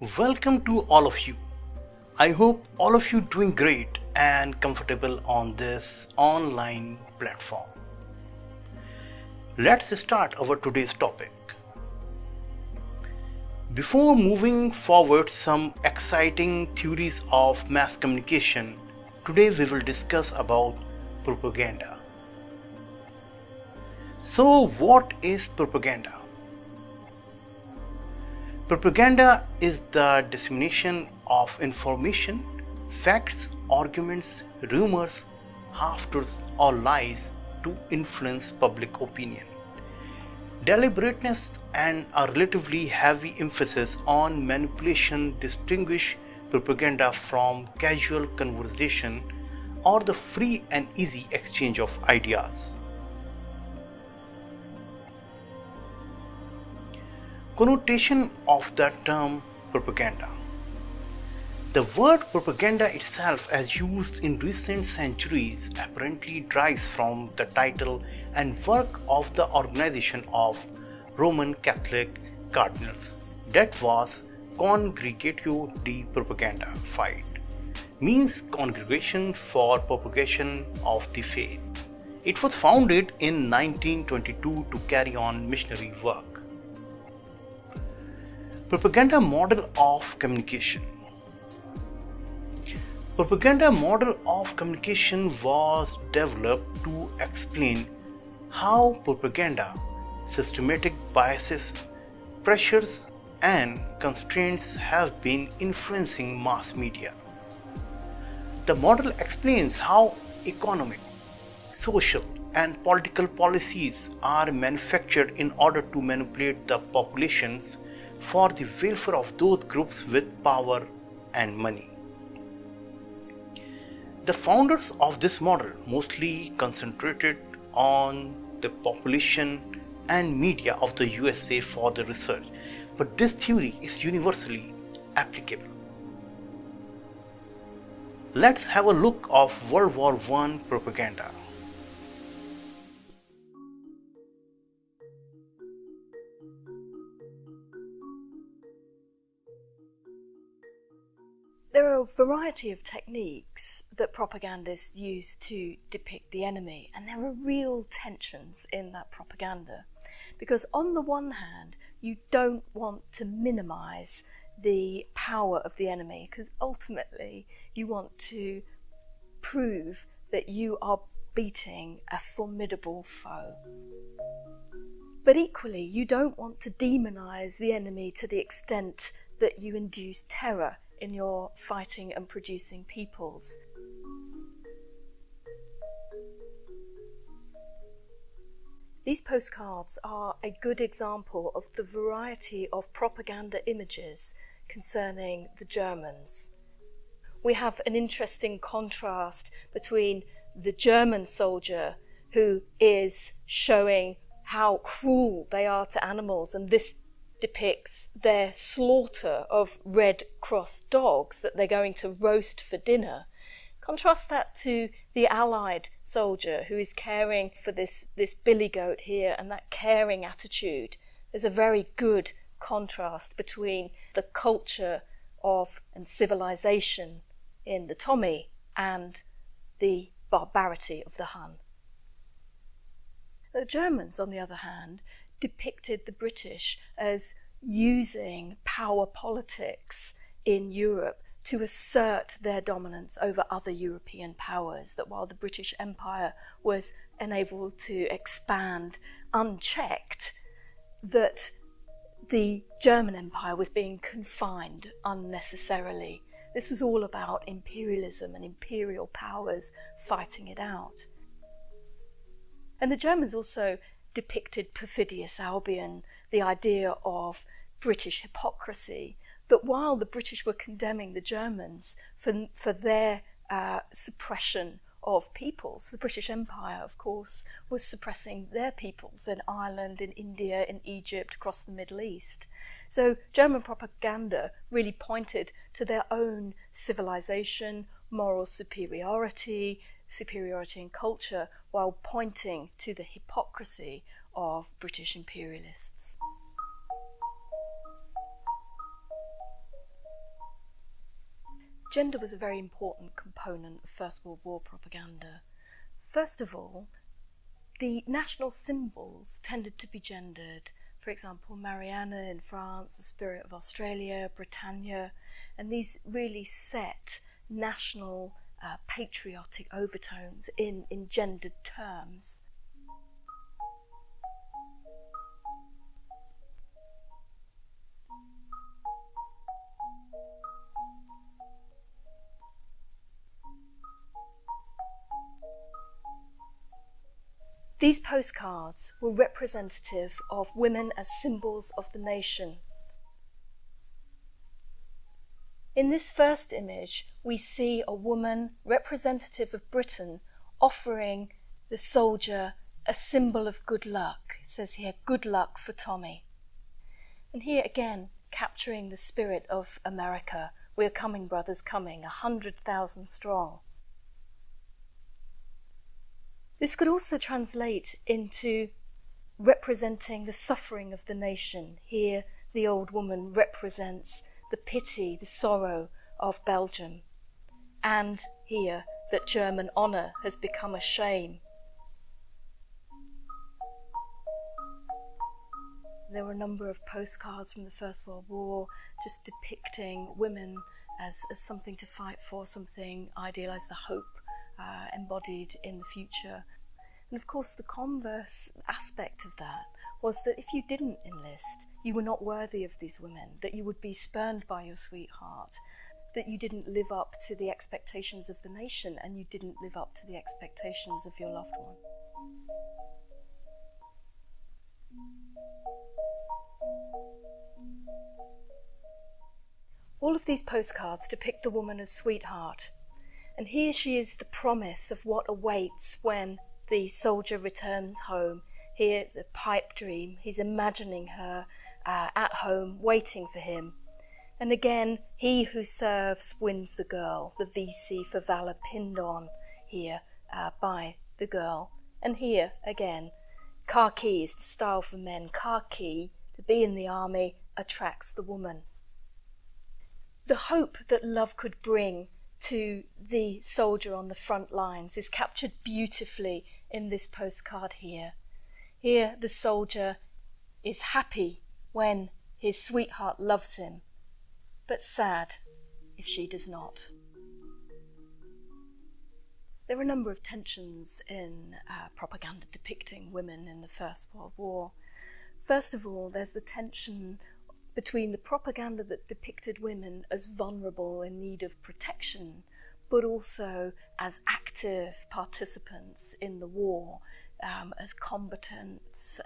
Welcome to all of you. I hope all of you doing great and comfortable on this online platform. Let's start our today's topic. Before moving forward some exciting theories of mass communication, today we will discuss about propaganda. So what is propaganda? Propaganda is the dissemination of information, facts, arguments, rumors, half-truths or lies to influence public opinion. Deliberateness and a relatively heavy emphasis on manipulation distinguish propaganda from casual conversation or the free and easy exchange of ideas. Connotation of the term propaganda. The word propaganda itself, as used in recent centuries, apparently derives from the title and work of the organization of Roman Catholic cardinals, that was Congregatio de Propaganda Fide, means Congregation for Propagation of the Faith. It was founded in 1922 to carry on missionary work. Propaganda model of communication. Propaganda model of communication was developed to explain how propaganda, systematic biases, pressures, and constraints have been influencing mass media. The model explains how economic, social, and political policies are manufactured in order to manipulate the populations for the welfare of those groups with power and money. The founders of this model mostly concentrated on the population and media of the USA for the research, but this theory is universally applicable. Let's have a look of World War I propaganda. There are a variety of techniques that propagandists use to depict the enemy, and there are real tensions in that propaganda. Because on the one hand, you don't want to minimize the power of the enemy, because ultimately you want to prove that you are beating a formidable foe. But equally, you don't want to demonize the enemy to the extent that you induce terror in your fighting and producing peoples. These postcards are a good example of the variety of propaganda images concerning the Germans. We have an interesting contrast between the German soldier who is showing how cruel they are to animals, and this depicts their slaughter of Red Cross dogs that they're going to roast for dinner. Contrast that to the Allied soldier who is caring for this billy goat here, and that caring attitude. There's a very good contrast between the culture of and civilization in the Tommy and the barbarity of the Hun. The Germans, on the other hand, depicted the British as using power politics in Europe to assert their dominance over other European powers, that while the British Empire was enabled to expand unchecked, that the German Empire was being confined unnecessarily. This was all about imperialism and imperial powers fighting it out. And the Germans also depicted perfidious Albion, the idea of British hypocrisy, that while the British were condemning the Germans for their suppression of peoples, the British Empire, of course, was suppressing their peoples in Ireland, in India, in Egypt, across the Middle East. So German propaganda really pointed to their own civilization, moral superiority in culture, while pointing to the hypocrisy of British imperialists. Gender was a very important component of First World War propaganda. First of all, the national symbols tended to be gendered. For example, Marianne in France, the Spirit of Australia, Britannia, and these really set national patriotic overtones in gendered terms. These postcards were representative of women as symbols of the nation. In this first image, we see a woman representative of Britain offering the soldier a symbol of good luck. It says here, "Good luck for Tommy." And here again, capturing the spirit of America. "We're coming, brothers, coming, 100,000 strong." This could also translate into representing the suffering of the nation. Here, the old woman represents the pity, the sorrow of Belgium. And here, that German honour has become a shame. There were a number of postcards from the First World War just depicting women as something to fight for, something idealised, the hope embodied in the future. And of course the converse aspect of that was that if you didn't enlist, you were not worthy of these women, that you would be spurned by your sweetheart, that you didn't live up to the expectations of the nation and you didn't live up to the expectations of your loved one. All of these postcards depict the woman as sweetheart, and here she is the promise of what awaits when the soldier returns home. Here's a pipe dream. He's imagining her at home, waiting for him. And again, he who serves wins the girl, the VC for valour pinned on here by the girl. And here, again, khaki is the style for men. Khaki, to be in the army, attracts the woman. The hope that love could bring to the soldier on the front lines is captured beautifully in this postcard here. Here the soldier is happy when his sweetheart loves him, but sad if she does not. There are a number of tensions in propaganda depicting women in the First World War. First of all, there's the tension between the propaganda that depicted women as vulnerable in need of protection, but also as active participants in the war, as combatants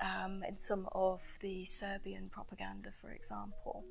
in some of the Serbian propaganda, for example.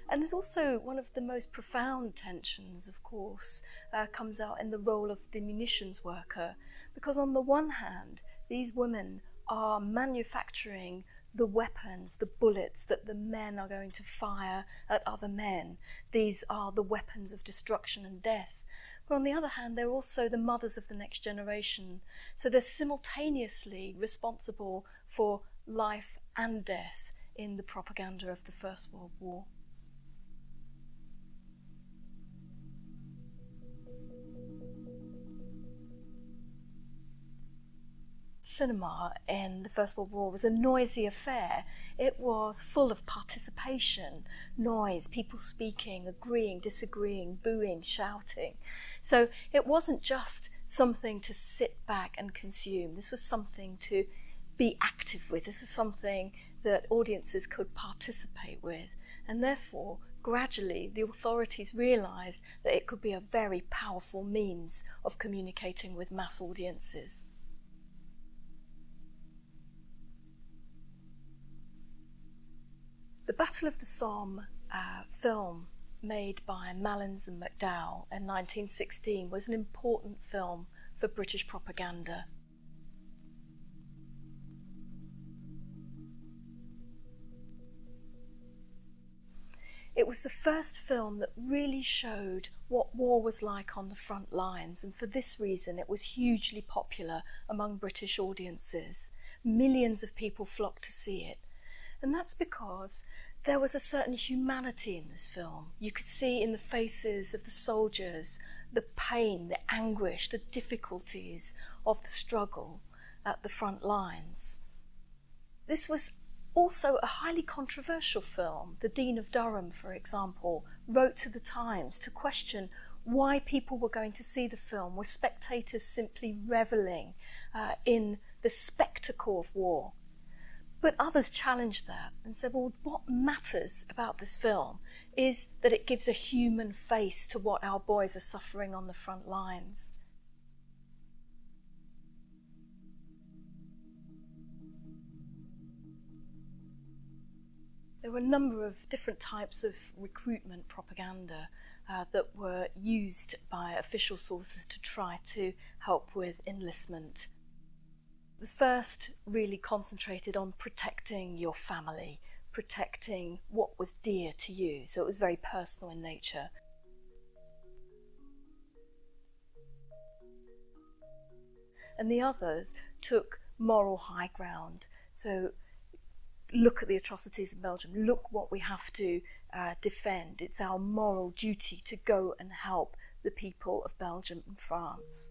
And there's also one of the most profound tensions, of course, comes out in the role of the munitions worker, because on the one hand, these women are manufacturing the weapons, the bullets that the men are going to fire at other men. These are the weapons of destruction and death. But on the other hand, they're also the mothers of the next generation. So they're simultaneously responsible for life and death in the propaganda of the First World War. Cinema in the First World War was a noisy affair. It was full of participation, noise, people speaking, agreeing, disagreeing, booing, shouting. So it wasn't just something to sit back and consume. This was something to be active with. This was something that audiences could participate with. And therefore, gradually, the authorities realised that it could be a very powerful means of communicating with mass audiences. The Battle of the Somme film made by Malins and McDowell in 1916 was an important film for British propaganda. It was the first film that really showed what war was like on the front lines, and for this reason it was hugely popular among British audiences. Millions of people flocked to see it. And that's because There was a certain humanity in this film. You could see in the faces of the soldiers the pain, the anguish, the difficulties of the struggle at the front lines. This was also a highly controversial film. The Dean of Durham, for example, wrote to the Times to question why people were going to see the film. Were spectators simply revelling in the spectacle of war? But others challenged that and said, well, what matters about this film is that it gives a human face to what our boys are suffering on the front lines. There were a number of different types of recruitment propaganda that were used by official sources to try to help with enlistment. The first really concentrated on protecting your family, protecting what was dear to you, so it was very personal in nature. And the others took moral high ground, so look at the atrocities in Belgium, look what we have to defend. It's our moral duty to go and help the people of Belgium and France.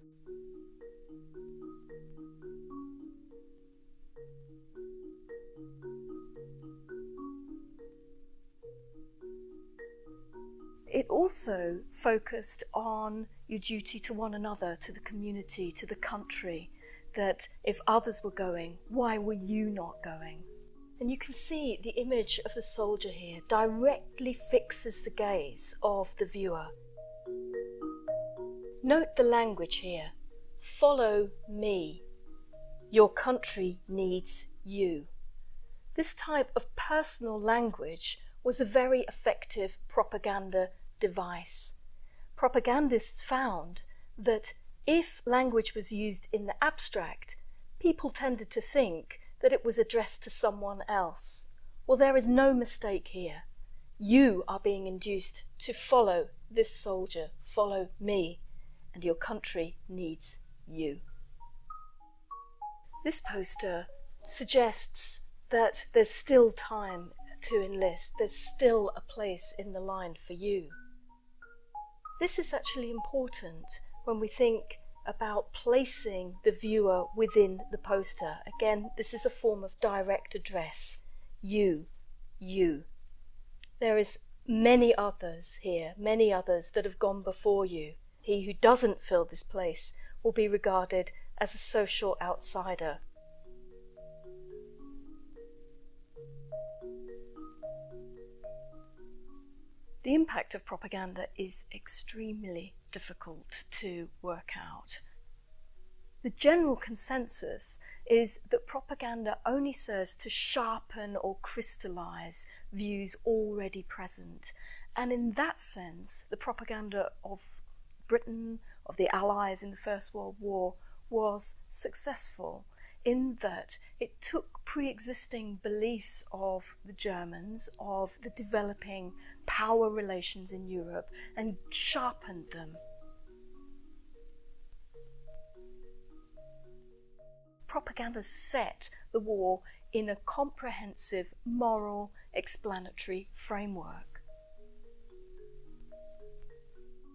It also focused on your duty to one another, to the community, to the country, that if others were going, why were you not going? And you can see the image of the soldier here directly fixes the gaze of the viewer. Note the language here. Follow me. Your country needs you. This type of personal language was a very effective propaganda device. Propagandists found that if language was used in the abstract, people tended to think that it was addressed to someone else. Well, there is no mistake here. You are being induced to follow this soldier, follow me, and your country needs you. This poster suggests that there's still time to enlist, there's still a place in the line for you. This is actually important when we think about placing the viewer within the poster. Again, this is a form of direct address. You, you. There is many others here, many others that have gone before you. He who doesn't fill this place will be regarded as a social outsider. The impact of propaganda is extremely difficult to work out. The general consensus is that propaganda only serves to sharpen or crystallize views already present. And in that sense, the propaganda of Britain, of the Allies in the First World War, was successful in that it took pre-existing beliefs of the Germans, of the developing power relations in Europe, and sharpened them. Propaganda set the war in a comprehensive, moral, explanatory framework.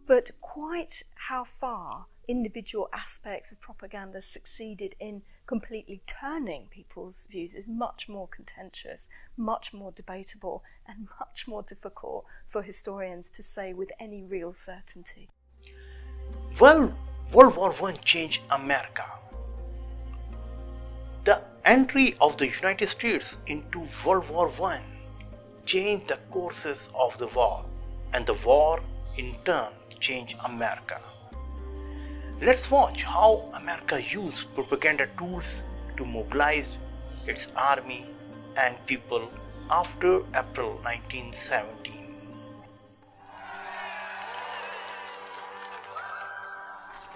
But quite how far individual aspects of propaganda succeeded in completely turning people's views is much more contentious, much more debatable, and much more difficult for historians to say with any real certainty. Well, World War I changed America. The entry of the United States into World War I changed the courses of the war, and the war in turn changed America. Let's watch how America used propaganda tools to mobilize its army and people after April 1917.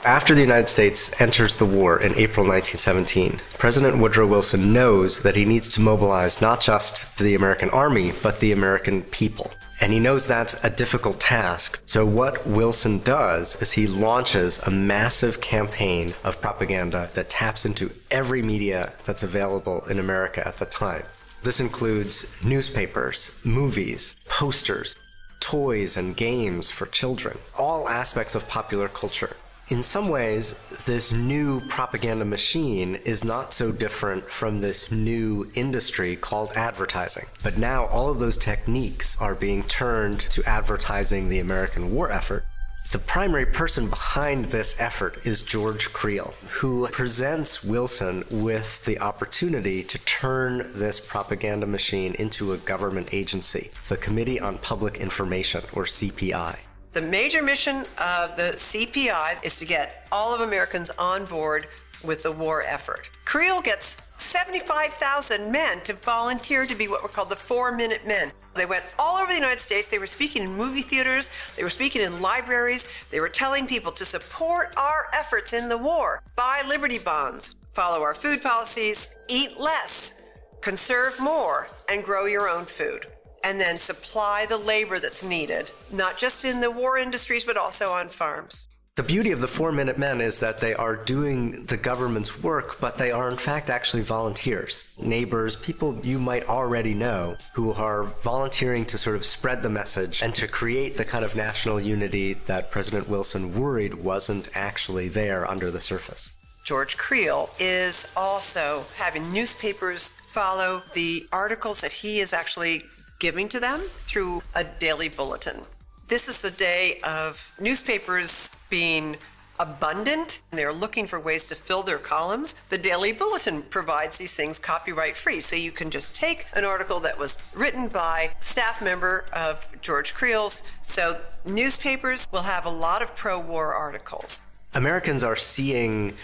After the United States enters the war in April 1917, President Woodrow Wilson knows that he needs to mobilize not just the American army, but the American people. And he knows that's a difficult task. So what Wilson does is he launches a massive campaign of propaganda that taps into every media that's available in America at the time. This includes newspapers, movies, posters, toys and games for children, all aspects of popular culture. In some ways, this new propaganda machine is not so different from this new industry called advertising. But now all of those techniques are being turned to advertising the American war effort. The primary person behind this effort is George Creel, who presents Wilson with the opportunity to turn this propaganda machine into a government agency, the Committee on Public Information, or CPI. The major mission of the CPI is to get all of Americans on board with the war effort. Creel gets 75,000 men to volunteer to be what were called the 4-Minute Men. They went all over the United States. They were speaking in movie theaters. They were speaking in libraries. They were telling people to support our efforts in the war. Buy Liberty bonds, follow our food policies, eat less, conserve more, and grow your own food. And then supply the labor that's needed, not just in the war industries, but also on farms. The beauty of the 4-Minute Men is that they are doing the government's work, but they are in fact actually volunteers, neighbors, people you might already know, who are volunteering to sort of spread the message and to create the kind of national unity that President Wilson worried wasn't actually there under the surface. George Creel is also having newspapers follow the articles that he is actually giving to them through a daily bulletin. This is the day of newspapers being abundant. They're looking for ways to fill their columns. The Daily Bulletin provides these things copyright free, so you can just take an article that was written by a staff member of George Creel's. So newspapers will have a lot of pro-war articles. Americans are seeing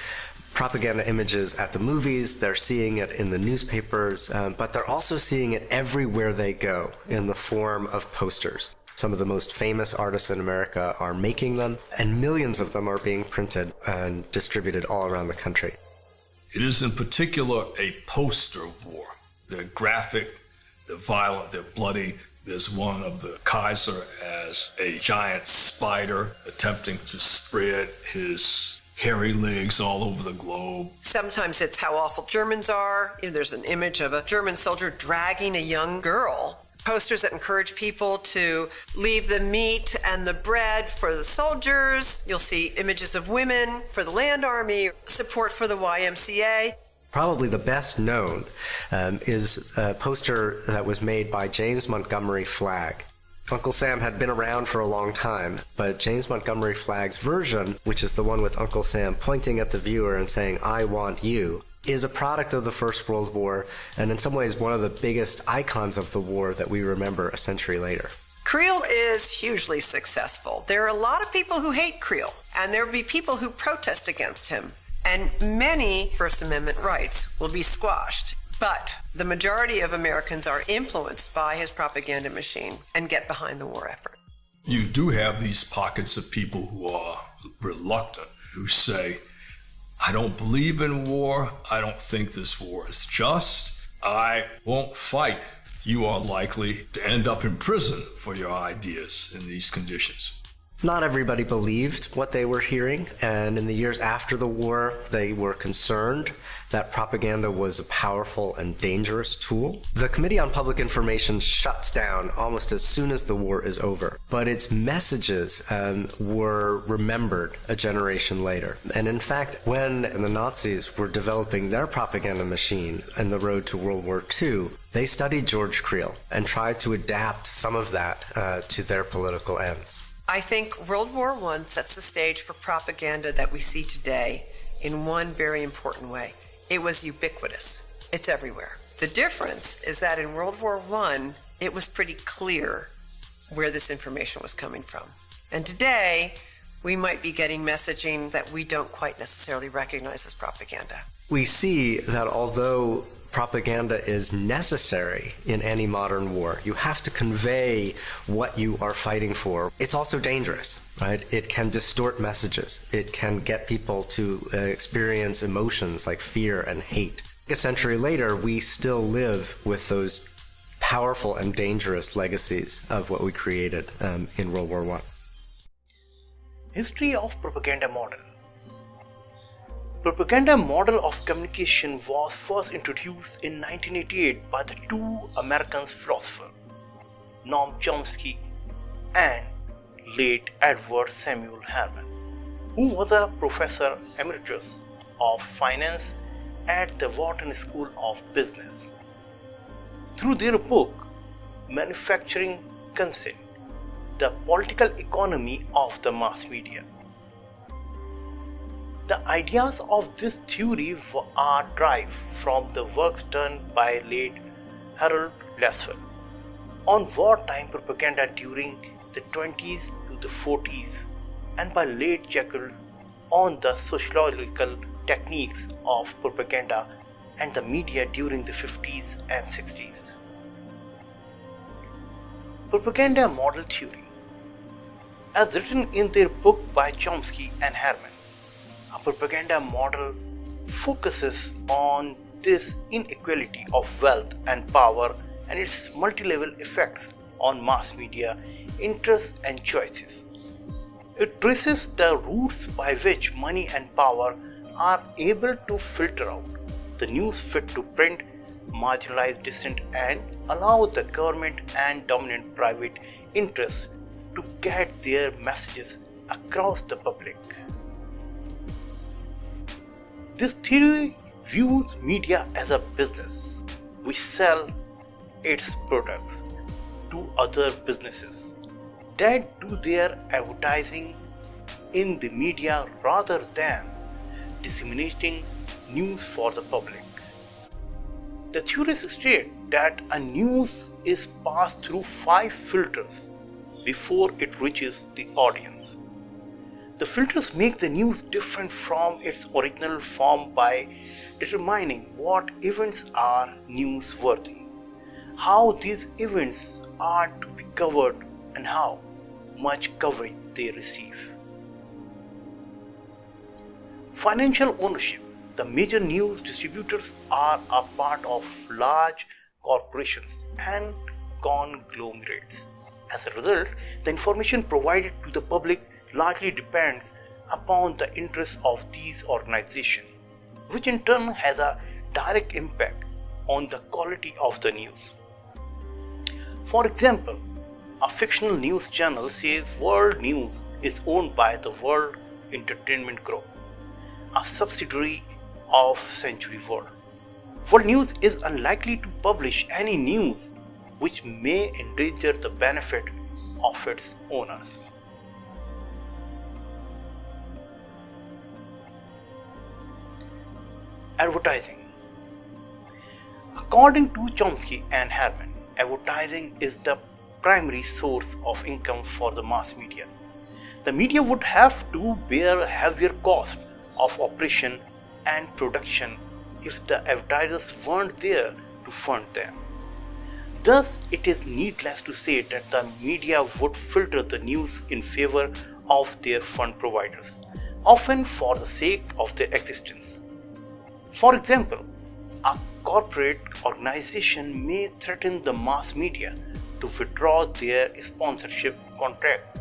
propaganda images at the movies, they're seeing it in the newspapers, but they're also seeing it everywhere they go in the form of posters. Some of the most famous artists in America are making them, and millions of them are being printed and distributed all around the country. It is in particular a poster war. They're graphic, they're violent, they're bloody. There's one of the Kaiser as a giant spider attempting to spread his hairy legs all over the globe. Sometimes it's how awful Germans are. There's an image of a German soldier dragging a young girl. Posters that encourage people to leave the meat and the bread for the soldiers. You'll see images of women for the Land Army, support for the YMCA. Probably the best known is a poster that was made by James Montgomery Flagg. Uncle Sam had been around for a long time, but James Montgomery Flagg's version, which is the one with Uncle Sam pointing at the viewer and saying, "I want you," is a product of the First World War, and in some ways one of the biggest icons of the war that we remember a century later. Creel is hugely successful. There are a lot of people who hate Creel, and there will be people who protest against him. And many First Amendment rights will be squashed. But the majority of Americans are influenced by his propaganda machine and get behind the war effort. You do have these pockets of people who are reluctant, who say, I don't believe in war. I don't think this war is just. I won't fight. You are likely to end up in prison for your ideas in these conditions. Not everybody believed what they were hearing, and in the years after the war, they were concerned that propaganda was a powerful and dangerous tool. The Committee on Public Information shuts down almost as soon as the war is over, but its messages were remembered a generation later. And in fact, when the Nazis were developing their propaganda machine in the road to World War II, they studied George Creel and tried to adapt some of that to their political ends. I think World War I sets the stage for propaganda that we see today in one very important way. It was ubiquitous. It's everywhere. The difference is that in World War I, it was pretty clear where this information was coming from. And today, we might be getting messaging that we don't quite necessarily recognize as propaganda. We see that although propaganda is necessary in any modern war, you have to convey what you are fighting for. It's also dangerous, right? It can distort messages. It can get people to experience emotions like fear and hate. A century later, we still live with those powerful and dangerous legacies of what we created in World War I. History of propaganda model. Propaganda model of communication was first introduced in 1988 by the two American philosophers, Noam Chomsky and late Edward Samuel Harman, who was a professor emeritus of finance at the Wharton School of Business. Through their book, Manufacturing Consent, the Political Economy of the Mass Media. The ideas of this theory are derived from the works done by late Harold Lasswell on wartime propaganda during the 20s to the 40s and by late Jekyll on the sociological techniques of propaganda and the media during the 50s and 60s. Propaganda Model Theory. As written in their book by Chomsky and Harman, a propaganda model focuses on this inequality of wealth and power and its multi-level effects on mass media interests and choices. It traces the routes by which money and power are able to filter out the news fit to print, marginalize dissent, and allow the government and dominant private interests to get their messages across the public. This theory views media as a business which sells its products to other businesses that do their advertising in the media rather than disseminating news for the public. The theorists state that a news is passed through 5 filters before it reaches the audience. The filters make the news different from its original form by determining what events are newsworthy, how these events are to be covered, and how much coverage they receive. Financial ownership. The major news distributors are a part of large corporations and conglomerates. As a result, the information provided to the public largely depends upon the interests of these organizations, which in turn has a direct impact on the quality of the news. For example, a fictional news channel says World News is owned by the World Entertainment Group, a subsidiary of Century World. World News is unlikely to publish any news which may endanger the benefit of its owners. Advertising. According to Chomsky and Harman, advertising is the primary source of income for the mass media. The media would have to bear a heavier cost of operation and production if the advertisers weren't there to fund them. Thus, it is needless to say that the media would filter the news in favor of their fund providers, often for the sake of their existence. For example, a corporate organization may threaten the mass media to withdraw their sponsorship contract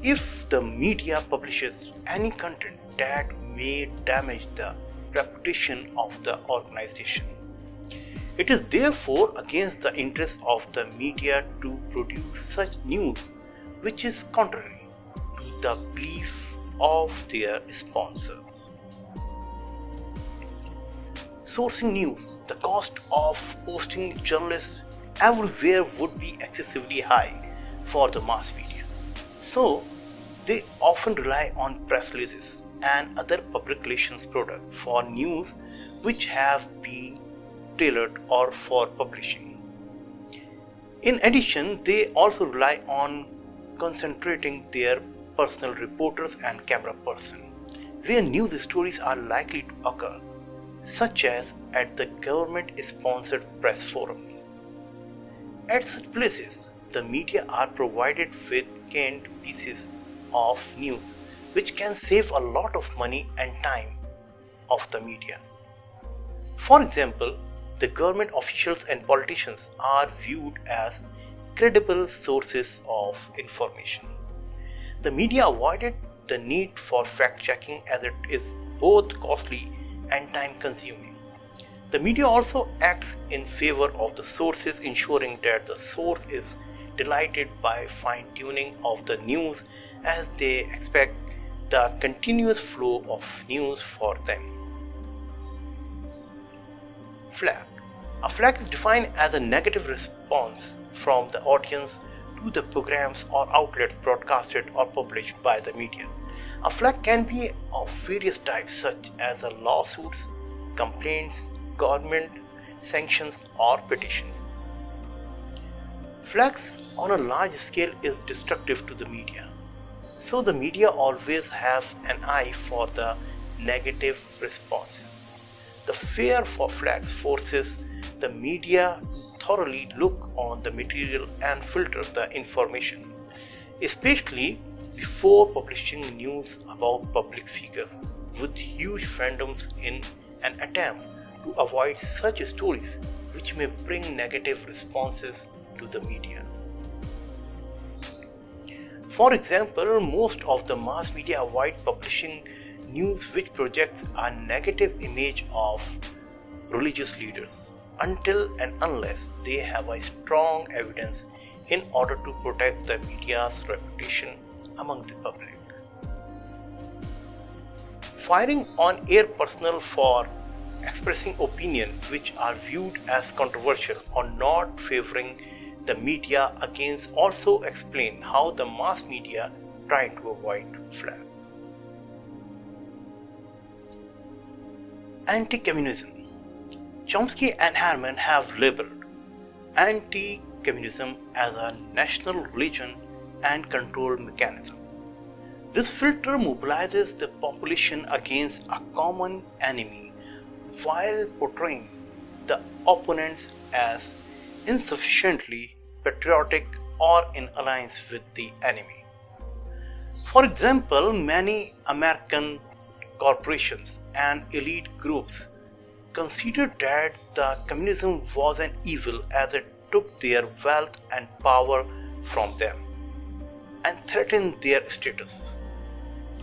if the media publishes any content that may damage the reputation of the organization. It is therefore against the interest of the media to produce such news which is contrary to the belief of their sponsors. Sourcing news. The cost of posting journalists everywhere would be excessively high for the mass media. So, they often rely on press releases and other public relations products for news which have been tailored or for publishing. In addition, they also rely on concentrating their personal reporters and camera person, where news stories are likely to occur, such as at the government-sponsored press forums. At such places, the media are provided with canned pieces of news which can save a lot of money and time of the media. For example, the government officials and politicians are viewed as credible sources of information. The media avoided the need for fact checking as it is both costly and time consuming. The media also acts in favor of the sources, ensuring that the source is delighted by fine tuning of the news as they expect the continuous flow of news for them. Flag. A flag is defined as a negative response from the audience to the programs or outlets broadcasted or published by the media. A flag can be of various types such as lawsuits, complaints, government sanctions or petitions. Flags on a large scale is destructive to the media. So the media always have an eye for the negative responses. The fear for flags forces the media to thoroughly look on the material and filter the information, especially before publishing news about public figures with huge fandoms in an attempt to avoid such stories which may bring negative responses to the media. For example, most of the mass media avoid publishing news which projects a negative image of religious leaders until and unless they have a strong evidence in order to protect the media's reputation among the public. Firing on air personnel for expressing opinions which are viewed as controversial or not favoring the media against also explain how the mass media try to avoid flag. Anti-communism. Chomsky and Harman have labeled anti-communism as a national religion and control mechanism. This filter mobilizes the population against a common enemy while portraying the opponents as insufficiently patriotic or in alliance with the enemy. For example, many American corporations and elite groups considered that the communism was an evil as it took their wealth and power from them and threatened their status.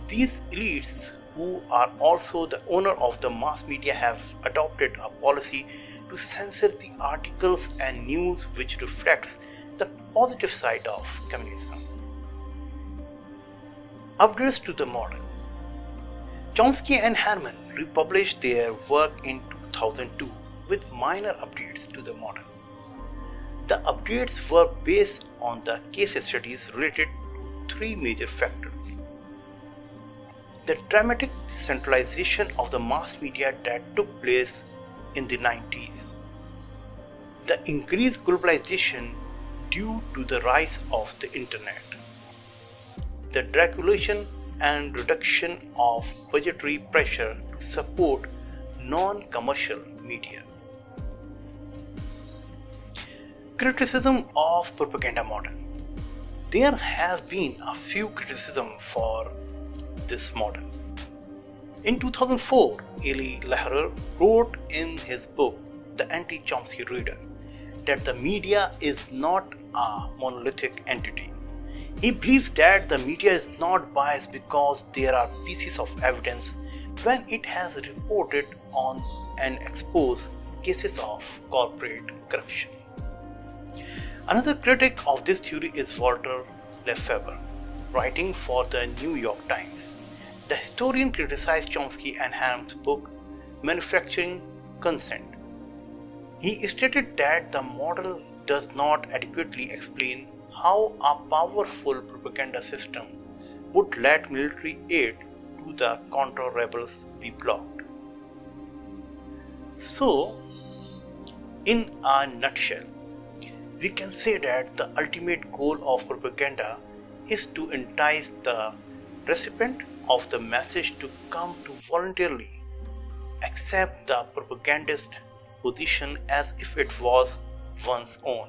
These elites, who are also the owner of the mass media, have adopted a policy to censor the articles and news which reflects the positive side of communism. Upgrades to the model. Chomsky and Harman republished their work in 2002 with minor updates to the model. The updates were based on the case studies related to three major factors: the dramatic centralization of the mass media that took place in the 90s, the increased globalization due to the rise of the internet, the deregulation and reduction of budgetary pressure to support non-commercial media. Criticism of propaganda model. There have been a few criticisms for this model. In 2004, Eli Lehrer wrote in his book, The Anti-Chomsky Reader, that the media is not a monolithic entity. He believes that the media is not biased because there are pieces of evidence when it has reported on and exposed cases of corporate corruption. Another critic of this theory is Walter Lefebvre, writing for the New York Times. The historian criticized Chomsky and Harman's book, Manufacturing Consent. He stated that the model does not adequately explain how a powerful propaganda system would let military aid to the counter-rebels be blocked. So, in a nutshell, we can say that the ultimate goal of propaganda is to entice the recipient of the message to come to voluntarily accept the propagandist position as if it was one's own.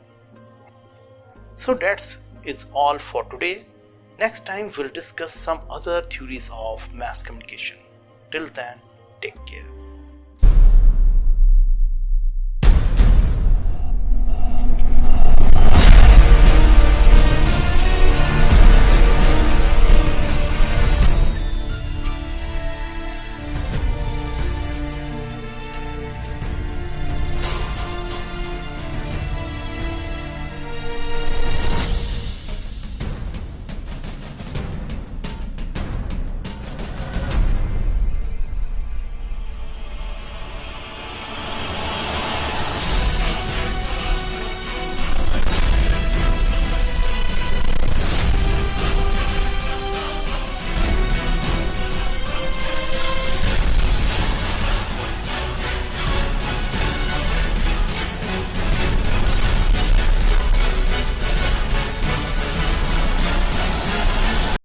So that is all for today. Next time we'll discuss some other theories of mass communication. Till then, take care.